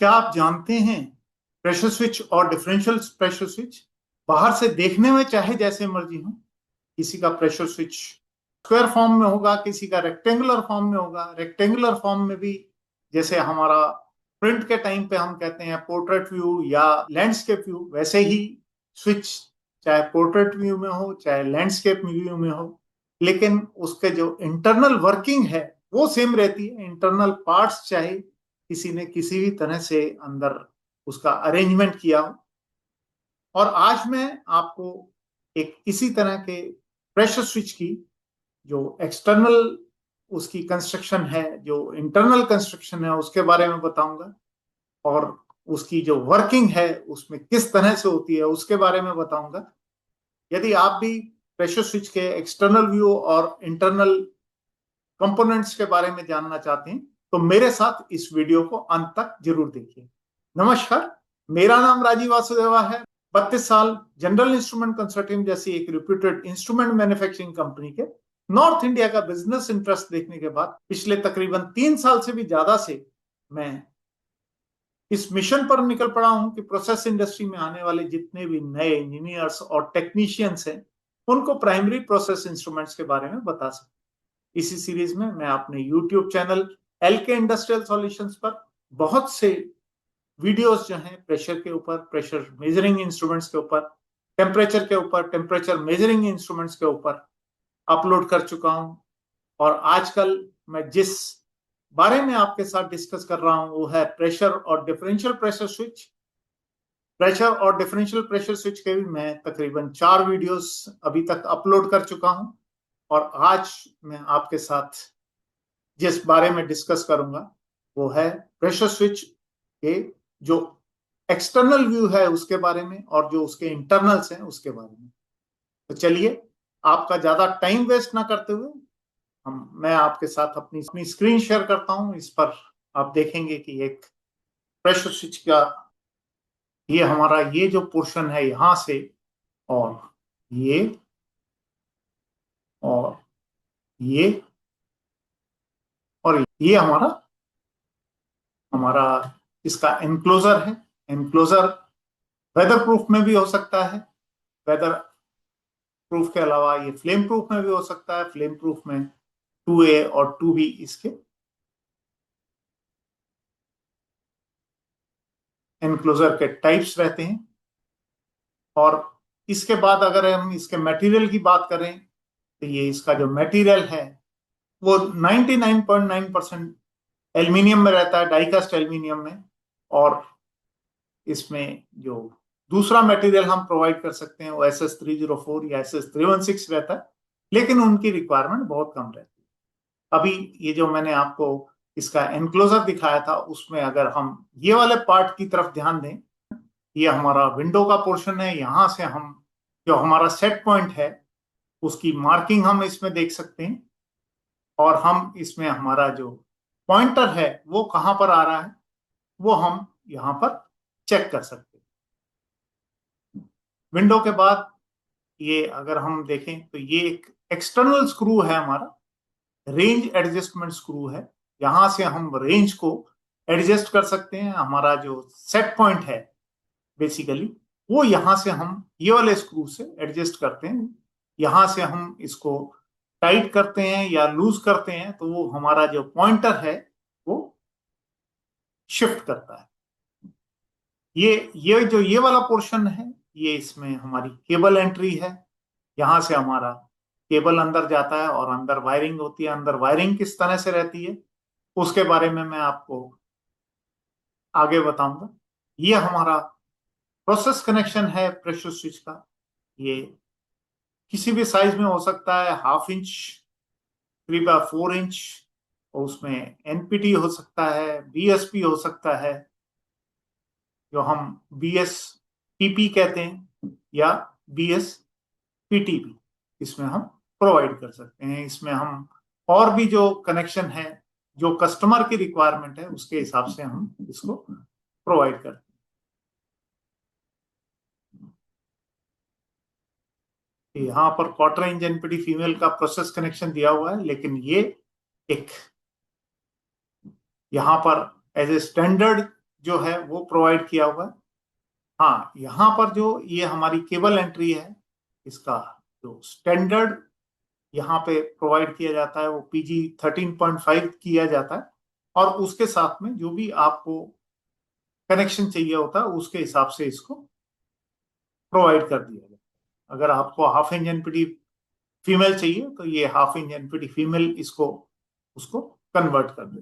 क्या आप जानते हैं प्रेशर स्विच और डिफरेंशियल प्रेशर स्विच बाहर से देखने में चाहे जैसे मर्जी हो, किसी का प्रेशर स्विच स्क्वायर फॉर्म में होगा, किसी का रेक्टेंगुलर फॉर्म में होगा। रेक्टेंगुलर फॉर्म में भी जैसे हमारा प्रिंट के टाइम पे हम कहते हैं पोर्ट्रेट व्यू या लैंडस्केप व्यू, वैसे ही स्विच चाहे पोर्ट्रेट व्यू में हो चाहे लैंडस्केप व्यू में हो, लेकिन उसके जो इंटरनल वर्किंग है वो सेम रहती है। इंटरनल पार्ट्स चाहे किसी ने किसी भी तरह से अंदर उसका अरेंजमेंट किया हो। और आज मैं आपको एक इसी तरह के प्रेशर स्विच की जो एक्सटर्नल उसकी कंस्ट्रक्शन है, जो इंटरनल कंस्ट्रक्शन है, उसके बारे में बताऊंगा। और उसकी जो वर्किंग है उसमें किस तरह से होती है उसके बारे में बताऊंगा। यदि आप भी प्रेशर स्विच के एक्सटर्नल व्यू और इंटरनल कंपोनेंट्स के बारे में जानना चाहते हैं तो मेरे साथ इस वीडियो को अंत तक जरूर देखिए। नमस्कार, मेरा नाम राजीव वासुदेवा है। 32 साल जनरल इंस्ट्रूमेंट कंसल्टिंग जैसी एक रिप्यूटेड इंस्ट्रूमेंट मैन्युफैक्चरिंग कंपनी के नॉर्थ इंडिया का बिजनेस इंटरेस्ट देखने के बाद पिछले तकरीबन 3 साल से भी ज्यादा से मैं इस मिशन पर निकल पड़ा हूं कि प्रोसेस इंडस्ट्री में आने वाले जितने भी नए इंजीनियर्स और टेक्नीशियंस हैं उनको प्राइमरी प्रोसेस इंस्ट्रूमेंट्स के बारे में बता सकूं। इसी सीरीज में मैं अपने YouTube channel LK Industrial Solutions पर बहुत से वीडियोस जो हैं प्रेशर के ऊपर, प्रेशर मेजरिंग इंस्ट्रूमेंट्स के ऊपर, टेम्परेचर के ऊपर, टेम्परेचर मेजरिंग इंस्ट्रूमेंट्स के ऊपर अपलोड कर चुका हूं। और आजकल मैं जिस बारे में आपके साथ डिस्कस कर रहा हूं वो है प्रेशर और डिफरेंशियल प्रेशर स्विच। प्रेशर और डिफरेंशियल प्रेशर स्विच के भी मैं तकरीबन 4 वीडियोस अभी तक अपलोड कर चुका हूं। और आज मैं आपके साथ जिस बारे में डिस्कस करूंगा वो है प्रेशर स्विच के जो एक्सटर्नल व्यू है उसके बारे में और जो उसके इंटरनल्स हैं उसके बारे में। तो चलिए, आपका ज्यादा टाइम वेस्ट ना करते हुए मैं आपके साथ अपनी स्क्रीन शेयर करता हूं। इस पर आप देखेंगे कि एक प्रेशर स्विच का ये हमारा ये जो पोर्शन है यहां से और ये और ये और ये हमारा हमारा इसका एनक्लोजर है। एनक्लोजर वेदर प्रूफ में भी हो सकता है, वेदर प्रूफ के अलावा ये फ्लेम प्रूफ में भी हो सकता है। फ्लेम प्रूफ में 2A और 2B इसके एनक्लोजर के टाइप्स रहते हैं। और इसके बाद अगर हम इसके मटेरियल की बात करें तो ये इसका जो मटेरियल है वो 99.9% एल्यूमिनियम में रहता है, डाइकास्ट एल्यूमिनियम में। और इसमें जो दूसरा मटेरियल हम प्रोवाइड कर सकते हैं वो SS304 या SS316 रहता है, लेकिन उनकी रिक्वायरमेंट बहुत कम रहती है। अभी ये जो मैंने आपको इसका एनक्लोजर दिखाया था उसमें अगर हम ये वाले पार्ट की तरफ ध्यान दें, ये हमारा विंडो का पोर्शन है। यहां से हम जो हमारा सेट पॉइंट है उसकी मार्किंग हम इसमें देख सकते हैं। और हम इसमें हमारा जो पॉइंटर है वो कहां पर आ रहा है वो हम यहां पर चेक कर सकते हैं। विंडो के बाद ये अगर हम देखें तो ये एक एक्सटर्नल स्क्रू है, हमारा रेंज एडजस्टमेंट स्क्रू है। यहां से हम रेंज को एडजस्ट कर सकते हैं। हमारा जो सेट पॉइंट है बेसिकली वो यहां से हम ये वाले स्क्रू से एडजस्ट करते हैं। यहां से हम इसको टाइट करते हैं या लूज करते हैं तो वो हमारा जो पॉइंटर है वो शिफ्ट करता है। ये जो ये वाला पोर्शन है ये इसमें हमारी केबल एंट्री है। यहां से हमारा केबल अंदर जाता है और अंदर वायरिंग होती है। अंदर वायरिंग किस तरह से रहती है उसके बारे में मैं आपको आगे बताऊंगा। ये हमारा प्रोसेस कनेक्शन है प्रेशर स्विच का। ये किसी भी साइज में हो सकता है, 1/2 इंच, 3/4 इंच, और उसमें एनपीटी हो सकता है, बीएसपी हो सकता है, जो हम बीएसपीपी कहते हैं, या बीएसपीटीपी इसमें हम प्रोवाइड कर सकते हैं। इसमें हम और भी जो कनेक्शन है जो कस्टमर की रिक्वायरमेंट है उसके हिसाब से हम इसको प्रोवाइड करते हैं। यहाँ पर क्वार्टर इंच एनपीटी फीमेल का प्रोसेस कनेक्शन दिया हुआ है, लेकिन ये एक यहाँ पर एज ए स्टैंडर्ड जो है वो प्रोवाइड किया हुआ है। हाँ, यहाँ पर जो ये हमारी केबल एंट्री है, इसका जो स्टैंडर्ड यहाँ पे प्रोवाइड किया जाता है वो PG 13.5 किया जाता है, और उसके साथ में जो भी आपको कनेक्शन चाहिए होता है उसके हिसाब से इसको प्रोवाइड कर दिया जाता है। अगर आपको हाफ इंच एनपीटी फीमेल चाहिए तो ये हाफ इंच एनपीटी फीमेल इसको उसको कन्वर्ट कर दे।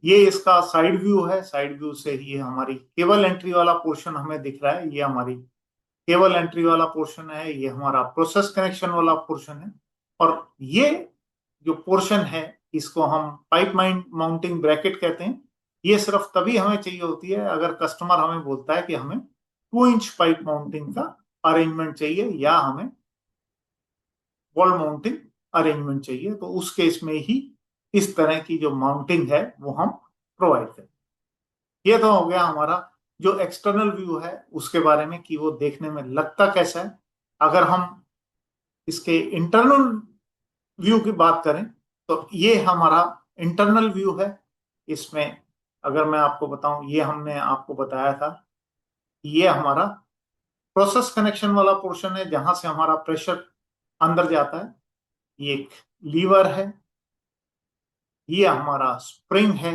ये इसका साइड व्यू है। साइड व्यू से ये हमारी केबल एंट्री वाला पोर्शन हमें दिख रहा है। ये हमारी केबल एंट्री वाला पोर्शन है, ये हमारा प्रोसेस कनेक्शन वाला पोर्शन है, और ये जो पोर्शन है इसको हम पाइप माउंटिंग ब्रैकेट कहते हैं। ये सिर्फ तभी हमें चाहिए होती है अगर कस्टमर हमें बोलता है कि हमें 2 इंच पाइप माउंटिंग का अरेंजमेंट चाहिए या हमें वॉल माउंटिंग अरेंजमेंट चाहिए, तो उस केस में ही इस तरह की जो माउंटिंग है वो हम प्रोवाइड करें। ये तो हो गया हमारा जो एक्सटर्नल व्यू है उसके बारे में कि वो देखने में लगता कैसा है। अगर हम इसके इंटरनल व्यू की बात करें तो ये हमारा इंटरनल व्यू है। इसमें अगर मैं आपको बताऊं, ये हमने आपको बताया था, ये हमारा प्रोसेस कनेक्शन वाला पोर्शन है जहां से हमारा प्रेशर अंदर जाता है। ये एक लीवर है, ये हमारा स्प्रिंग है,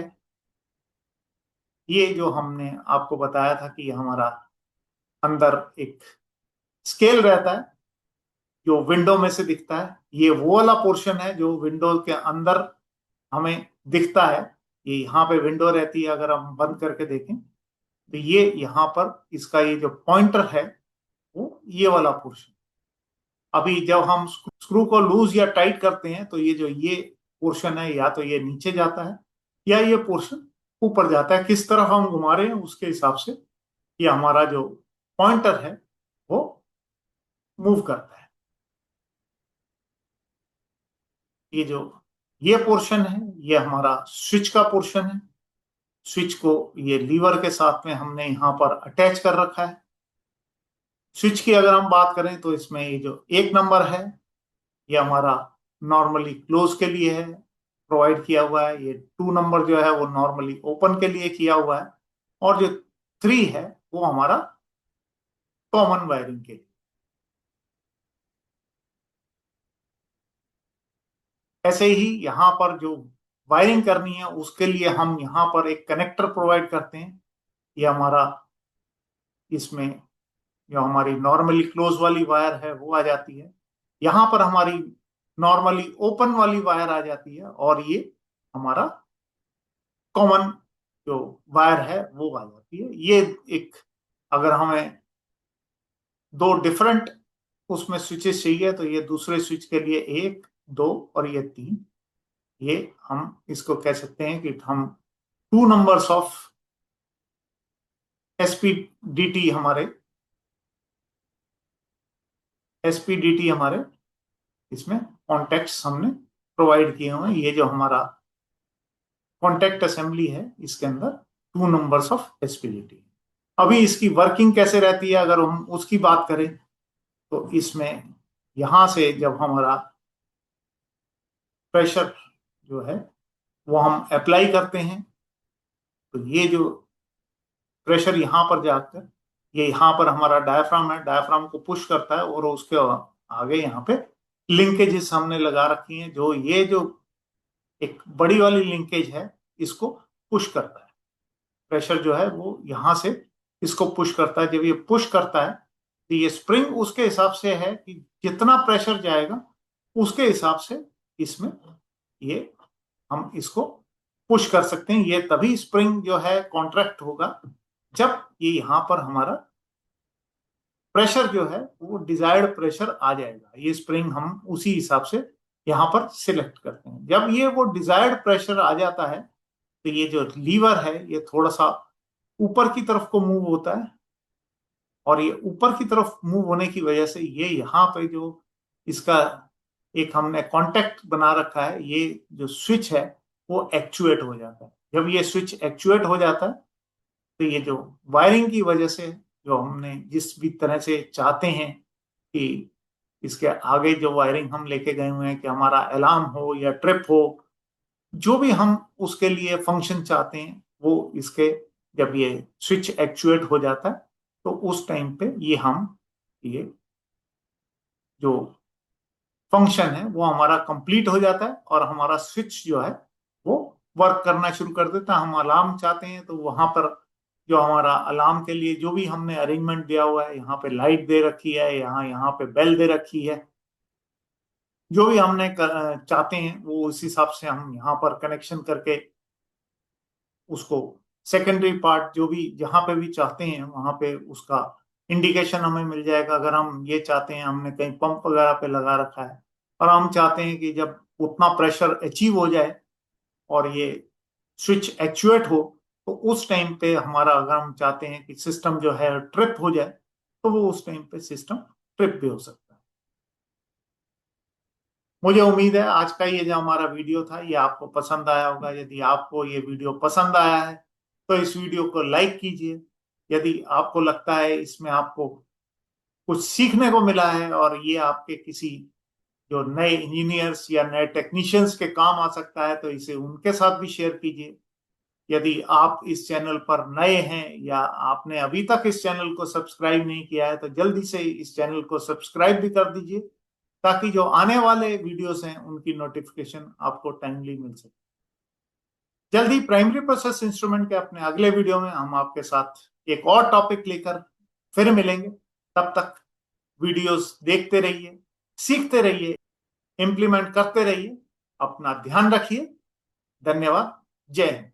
ये जो हमने आपको बताया था कि हमारा अंदर एक स्केल रहता है जो विंडो में से दिखता है। ये वो वाला पोर्शन है जो विंडो के अंदर हमें दिखता है। ये यहाँ पे विंडो रहती है, अगर हम बंद करके देखें तो ये यहाँ पर इसका ये जो पॉइंटर है वो ये वाला पोर्शन। अभी जब हम स्क्रू को लूज या टाइट करते हैं तो ये जो ये पोर्शन है या तो ये नीचे जाता है या ये पोर्शन ऊपर जाता है। किस तरफ हम घुमा रहे हैं उसके हिसाब से ये हमारा जो पॉइंटर है वो मूव करता है। ये जो ये पोर्शन है ये हमारा स्विच का पोर्शन है। स्विच को ये लीवर के साथ में हमने यहाँ पर अटैच कर रखा है। स्विच की अगर हम बात करें तो इसमें ये जो 1 नंबर है ये हमारा नॉर्मली क्लोज के लिए है, प्रोवाइड किया हुआ है। ये 2 नंबर जो है वो नॉर्मली ओपन के लिए किया हुआ है, और जो 3 है वो हमारा कॉमन वायरिंग के लिए। ऐसे ही यहाँ पर जो वायरिंग करनी है उसके लिए हम यहाँ पर एक कनेक्टर प्रोवाइड करते हैं। ये हमारा इसमें जो हमारी नॉर्मली क्लोज वाली वायर है वो आ जाती है, यहाँ पर हमारी नॉर्मली ओपन वाली वायर आ जाती है, और ये हमारा कॉमन जो वायर है वो आ जाती है। ये एक, अगर हमें 2 डिफरेंट उसमें स्विचेस चाहिए तो ये दूसरे स्विच के लिए 1, 2 और ये 3, ये हम इसको कह सकते हैं कि हम 2 नंबर्स ऑफ एसपीडीटी हमारे इसमें कॉन्टेक्ट्स हमने प्रोवाइड किए हुए हैं। ये जो हमारा कॉन्टेक्ट असेंबली है इसके अंदर 2 नंबर्स ऑफ एसपीडीटी। अभी इसकी वर्किंग कैसे रहती है अगर हम उसकी बात करें तो इसमें यहां से जब हमारा प्रेशर जो है वो हम अप्लाई करते हैं तो ये जो प्रेशर यहाँ पर जाकर ये यहाँ पर हमारा डायफ्राम है, डायफ्राम को पुश करता है, और उसके आगे यहाँ पे लिंकेजेस हमने लगा रखी हैं जो ये जो एक बड़ी वाली लिंकेज है इसको पुश करता है। प्रेशर जो है वो यहाँ से इसको पुश करता है। जब ये पुश करता है तो ये स्प्रिंग उसके हिसाब से है कि जितना प्रेशर जाएगा उसके हिसाब से इसमें ये हम इसको पुश कर सकते हैं। ये तभी स्प्रिंग जो है कॉन्ट्रैक्ट होगा जब ये यहाँ पर हमारा प्रेशर जो है वो डिजायर्ड प्रेशर आ जाएगा। ये स्प्रिंग हम उसी हिसाब से यहाँ पर सिलेक्ट करते हैं। जब ये वो डिजायर्ड प्रेशर आ जाता है तो ये जो लीवर है ये थोड़ा सा ऊपर की तरफ को मूव होता है, और ये ऊपर की तरफ मूव होने की वजह से ये यहाँ पे जो इसका एक हमने कांटेक्ट बना रखा है, ये जो स्विच है वो एक्चुएट हो जाता है। जब ये स्विच एक्चुएट हो जाता है तो ये जो वायरिंग की वजह से जो हमने जिस भी तरह से चाहते हैं कि इसके आगे जो वायरिंग हम लेके गए हुए हैं कि हमारा अलार्म हो या ट्रिप हो, जो भी हम उसके लिए फंक्शन चाहते हैं वो इसके जब ये स्विच एक्चुएट हो जाता है तो उस टाइम पे ये जो फंक्शन है वो हमारा कंप्लीट हो जाता है और हमारा स्विच जो है वो वर्क करना शुरू कर देता है। हम अलार्म चाहते हैं तो वहां पर जो हमारा अलार्म के लिए जो भी हमने अरेंजमेंट दिया हुआ है, यहाँ पे लाइट दे रखी है, यहाँ पे बेल दे रखी है, जो भी हमने चाहते हैं वो उस हिसाब से हम यहाँ पर कनेक्शन करके उसको सेकेंडरी पार्ट जो भी जहां पे भी चाहते हैं वहां पे उसका इंडिकेशन हमें मिल जाएगा। अगर हम ये चाहते हैं, हमने कहीं पंप वगैरह पे लगा रखा है और हम चाहते हैं कि जब उतना प्रेशर अचीव हो जाए और ये स्विच एक्चुएट हो तो उस टाइम पे हमारा, अगर हम चाहते हैं कि सिस्टम जो है ट्रिप हो जाए तो वो उस टाइम पे सिस्टम ट्रिप भी हो सकता है। मुझे उम्मीद है आज का ये जो हमारा वीडियो था ये आपको पसंद आया होगा। यदि आपको ये वीडियो पसंद आया है तो इस वीडियो को लाइक कीजिए। यदि आपको लगता है इसमें आपको कुछ सीखने को मिला है और ये आपके किसी जो नए इंजीनियर्स या नए टेक्नीशियंस के काम आ सकता है तो इसे उनके साथ भी शेयर कीजिए। यदि आप इस चैनल पर नए हैं या आपने अभी तक इस चैनल को सब्सक्राइब नहीं किया है तो जल्दी से इस चैनल को सब्सक्राइब भी कर दीजिए ताकि जो आने वाले वीडियोस हैं उनकी नोटिफिकेशन आपको टाइमली मिल सके। जल्दी प्राइमरी प्रोसेस इंस्ट्रूमेंट के अपने अगले वीडियो में हम आपके साथ एक और टॉपिक लेकर फिर मिलेंगे। तब तक वीडियोस देखते रहिए, सीखते रहिए, इंप्लीमेंट करते रहिए। अपना ध्यान रखिए। धन्यवाद। जय हिंद।